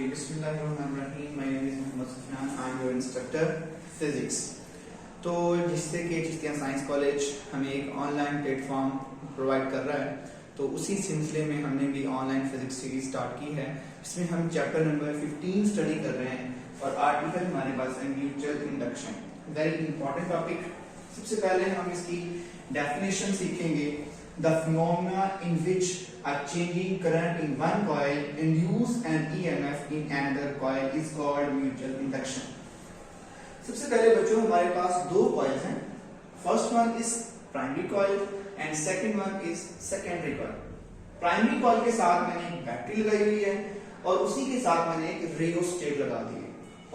बिस्मिल्लाहिर्रहमानिर्रहीम। My name is Mohammad Sufiyan. I am your instructor physics. तो जिससे कि चिश्तिया साइंस कॉलेज हमें एक ऑनलाइन प्लेटफॉर्म प्रोवाइड कर रहा है, तो उसी सिलसिले में हमने भी ऑनलाइन फिजिक्स सीरीज स्टार्ट की है। इसमें हम चैप्टर नंबर 15 स्टडी कर रहे हैं और आर्टिकल हमारे पास है mutual induction. Very important topic. सबसे पहले हम इसकी डेफिनेशन सीखेंगे। The phenomena in which a changing current in one coil induce an EMF in another coil is called mutual induction. सबसे पहले बच्चों हमारे पास दो कॉइल्स हैं। First one is primary coil and second one is secondary coil. Primary coil के साथ मैंने एक बैटरी लगाई हुई है और उसी के साथ मैंने एक रियोस्टेट लगा दी है,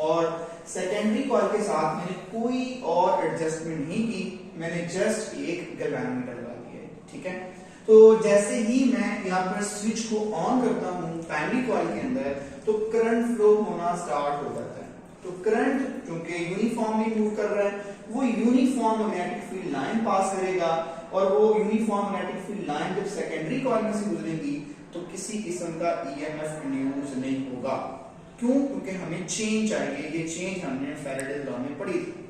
और सेकेंडरी कॉइल के साथ मैंने कोई और एडजस्टमेंट नहीं की, मैंने जस्ट एक गैल्वेनोमीटर लगा दिया है। ठीक है, तो जैसे ही मैं यहाँ पर स्विच को ऑन करता हूँ प्राइमरी कॉइल के अंदर, तो करंट फ्लो होना स्टार्ट हो जाता है। तो करंट क्योंकि यूनिफॉर्मली मूव कर रहा है, वो यूनिफॉर्म मैग्नेटिक फील्ड लाइन पास करेगा, और वो यूनिफॉर्म मैग्नेटिक फील्ड लाइन जब सेकेंडरी कॉइल में से गुजरेगी तो किसी किस्म का ईएमएफ इंड्यूस नहीं होगा। क्यों? क्योंकि हमें चेंज चाहिए। ये चेंज हमने फैराडेज लॉ में पढ़ी थी।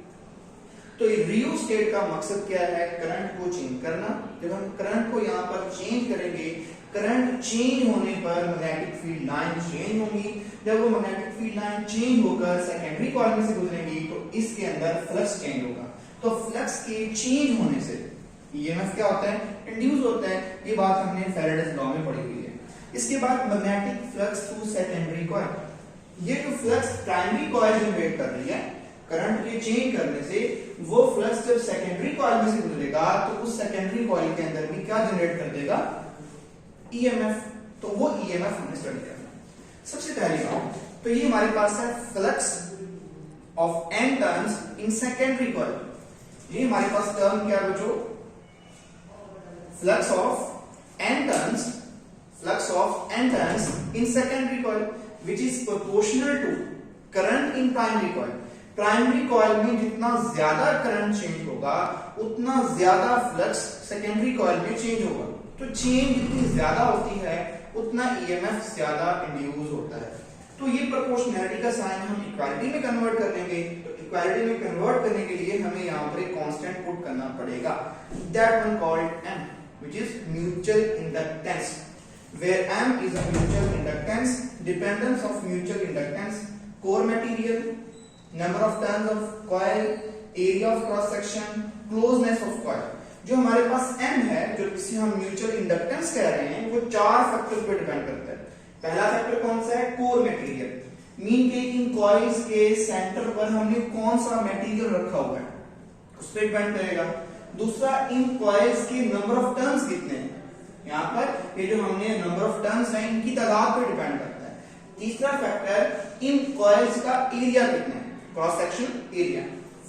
तो ये रियोस्टेट का मकसद क्या है? करंट को चेंज करना। जब हम करंट को यहाँ पर चेंज करेंगे, करंट चेंज होने पर मैग्नेटिक फील्ड लाइन चेंज होगी। जब वो मैग्नेटिक फील्ड लाइन चेंज होकर सेकेंडरी कॉइल में से गुजरेगी तो इसके अंदर फ्लक्स चेंज होगा। तो फ्लक्स के चेंज होने से ईएमएफ क्या होता है? इंड्यूस होता है। ये बात हमने फैराडेज लॉ में पढ़ी हुई है। इसके बाद magnetic flux through secondary coil. ये जो फ्लक्स प्राइमरी कॉइल जनरेट कर रही है करंट के चेंज करने से, वो फ्लक्स जब सेकेंडरी कॉइल में से गुजरेगा तो उस सेकेंडरी कॉइल के अंदर भी क्या जनरेट कर देगा? ईएमएफ। तो वो ईएमएफ हमने स्टडी करना है। सबसे पहली बात तो ये हमारे पास है flux of n turns in secondary coil. ये हमारे पास टर्म क्या है बच्चों? Flux of n turns, flux of n turns in secondary coil which is proportional to current in primary coil. Primary coil में जितना ज्यादा करंट चेंज होगा उतना ज्यादा फ्लक्स सेकेंडरी कॉइल में चेंज होगा। तो चेंज जितनी ज्यादा होती है उतना ईएमएफ ज्यादा इंड्यूस होता है। तो ये प्रोपोर्शनैलिटी का साइन हम इक्वालिटी में कन्वर्ट कर लेंगे। तो इक्वालिटी में कन्वर्ट करने के लिए हमें यहाँ पर एक कांस्टेंट पुट करना पड़ेगा, that one called m, which is mutual inductance, where m is a mutual inductance, dependence of mutual inductance, core material, number of turns of coil, area of cross section, closeness of coil। जो हमारे पास m है, जो जिसे हम mutual inductance कह रहे हैं, वो चार फैक्टर्स पे डिपेंड करता है। पहला फैक्टर कौन सा है? Core material. मीन के इन कॉइल्स के सेंटर पर हमने कौन सा मटेरियल रखा हुआ है उस पर डिपेंड करेगा। दूसरा, इन कॉइल्स के नंबर ऑफ टर्न्स कितने हैं। यहाँ पर ये जो हमने नंबर ऑफ टर्न्स हैं इनकी तादाद पर डिपेंड करता है। तीसरा फैक्टर, इन कॉइल्स का एरिया कितना है, cross section area.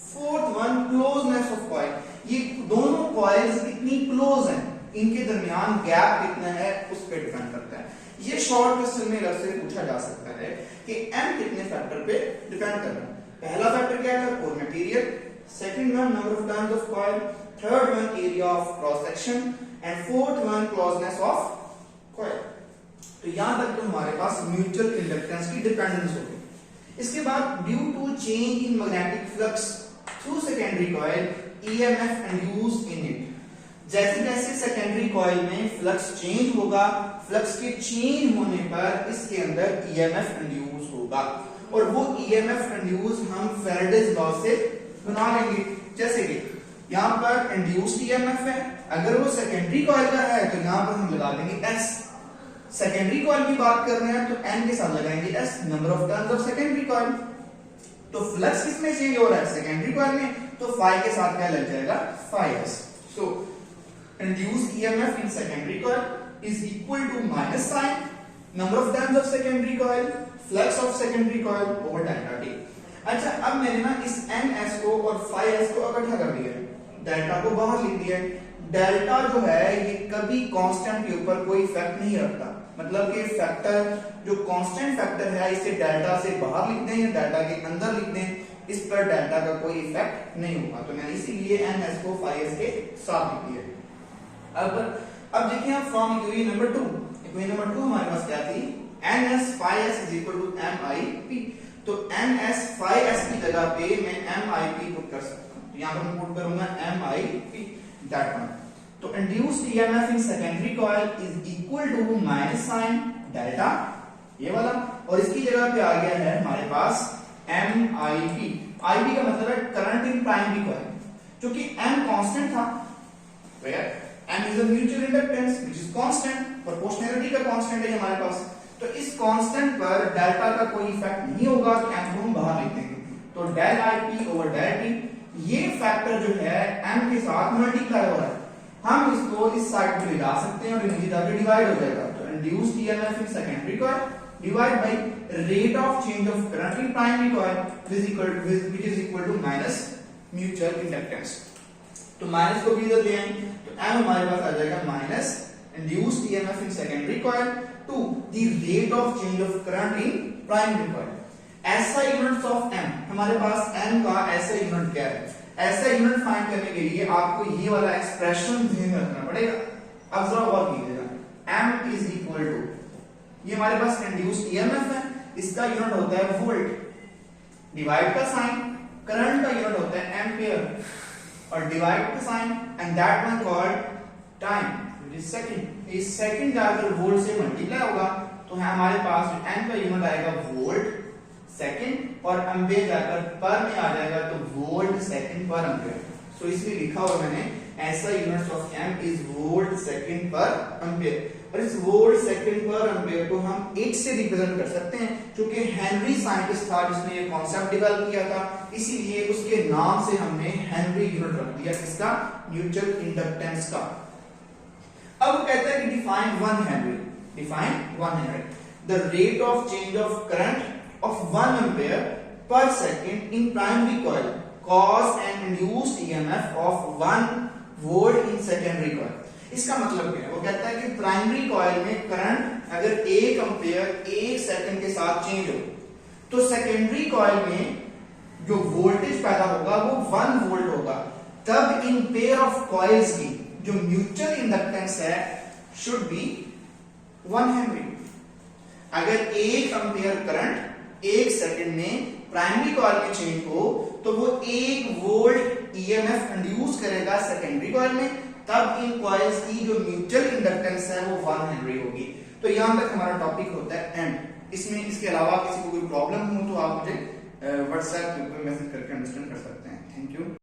Fourth one, closeness of coil. ये दोनों कॉइल्स कितनी क्लोज हैं, इनके दरमियान गैप कितना है उस पर डिपेंड करता है। ये शॉर्ट क्वेश्चन में अलग से पूछा जा सकता है कि m कितने फैक्टर पे डिपेंड कर रहा है। पहला फैक्टर क्या है? Core material. Second one, number of turns of coil. Third one, area of cross section. And fourth one, closeness of coil. तो यहां तक तो हमारे पास म्यूचुअल इंडक्टेंस की डिपेंडेंस होगी। इसके बाद, due to change in magnetic flux through secondary coil, EMF induced in it. जैसे जैसे सेकेंडरी कॉइल में फ्लक्स चेंज होगा, फ्लक्स के चेंज होने पर इसके अंदर ईएमएफ इंड्यूस होगा, और वो ईएमएफ इंड्यूस हम फैराडेज लॉ से बना लेंगे। जैसे कि यहाँ पर इंड्यूस्ड ईएमएफ है, अगर वो सेकेंडरी कॉइल का है तो यहाँ पर हम लगा देंगे s। सेकेंडरी कॉइल की बात कर रहे हैं तो n के साथ लगाएंगे s, number of turns of secondary coil. तो फ्लक्स किसमें चेंज हो रहा है? सेकेंडरी कॉइल में, तो phi के साथ क्या लग जाएगा? phi s। So induced EMF in secondary coil is equal to minus sign number of turns of secondary coil, flux of secondary coil over delta t। अच्छा, अब मैंने ना इस ns को और phi s को इकट्ठा कर दिया है, डेल्टा को बाहर लिख दिया है। डेल्टा जो है ये कभी कांस्टेंट के ऊपर कोई इफेक्ट नहीं रखता। मतलब कि फैक्टर जो कांस्टेंट फैक्टर है इसे डेल्टा से बाहर लिख दें या डेल्टा के अंदर लिख दें, इस पर डेल्टा का कोई इफेक्ट नहीं होगा। तो मैंने इसीलिए ns को phi s के साथ लिख दिया। अब देखिए आप फ्रॉम इक्वेशन नंबर 2 हमारे पास क्या थी? ns phi s is equal to MIP। तो ns phi s की जगह पे मैं MIP पुट कर सकता हूं, तो यहां पर मैं पुट करूंगा MIP दैट वन। तो induced EMF in secondary coil is equal to minus sign delta, ये वाला, और इसकी जगह पे आ गया है हमारे पास MIP। IB का मतलब है करंट इन प्राइमरी कॉइल, क्योंकि M कांस्टेंट था, where M is a mutual inductance which is constant, proportionality का कांस्टेंट है हमारे पास, तो इस कांस्टेंट पर डेल्टा का कोई इफेक्ट नहीं होगा, तो M को हम बाहर लिख देंगे। तो del IP over del T, ये फैक्टर जो है M के साथ मल्टीप्लाई हो रहा है, हम इसको इस साइड पे ले जा सकते हैं और नीचे जाके डिवाइड हो जाएगा। तो induced EMF in secondary coil divide by rate of change of current in primary coil which is equal to minus mutual inductance. तो माइनस को भी इधर ले आएंगे, तो M हमारे पास आ जाएगा minus induced EMF in secondary coil to the rate of change of current in primary coil. SI units of M, हमारे पास M का SI यूनिट क्या है? SI यूनिट फाइंड करने के लिए आपको ये वाला एक्सप्रेशन ध्यान में रखना पड़ेगा। अब जरा और कीजिएगा, M इज इक्वल टू, ये हमारे पास इंड्यूस्ड ईएमएफ है, इसका यूनिट होता है वोल्ट, डिवाइड का साइन, करंट का यूनिट होता है एम्पियर, और डिवाइड का sign and that one called time which is second. इस सेकंड जाकर वोल्ट से मल्टीप्लाई होगा, तो हमारे पास M का यूनिट आएगा वोल्ट सेकंड, और एम्पियर जाकर पर में आ जाएगा, तो volt second per ampere. So इसलिए लिखा हुआ मैंने ऐसा units of M is volt second per ampere, और इस वोल्ट सेकंड पर एम्पियर को हम 8 से रिप्रेजेंट कर सकते हैं, क्योंकि हेनरी साइंटिस्ट था जिसने ये कॉन्सेप्ट डेवलप किया था, इसीलिए उसके नाम से हमने हेनरी यूनिट रख दिया, किसका? म्यूचुअल इंडक्टेंस का। अब कहता है कि define 1 Henry, define 1 Henry, the rate of change of current of 1 ampere per second in primary coil cause an induced EMF of 1 volt in secondary coil। इसका मतलब क्या है? वो कहता है कि प्राइमरी कॉइल में करंट अगर 1 एम्पियर 1 सेकंड के साथ चेंज हो, तो सेकेंडरी कॉइल में जो वोल्टेज पैदा होगा वो 1 वोल्ट होगा। तब इन पेयर ऑफ कॉइल्स की जो म्यूचुअल इंडक्टेंस है शुड बी 1 हेनरी। अगर 1 एम्पियर करंट 1 सेकंड में प्राइमरी कॉइल में चेंज हो, तो वो 1 वोल्ट ईएमएफ इंड्यूस करेगा सेकेंडरी कॉइल में, तब इन कॉइल्स की जो म्यूचुअल इंडक्टेंस है वो 1 हेनरी होगी। तो यहां तक हमारा टॉपिक होता है एंड। इसमें इसके अलावा किसी को कोई प्रॉब्लम हो तो आप मुझे व्हाट्सएप पे मैसेज करके अंडरस्टैंड कर सकते हैं। Thank you.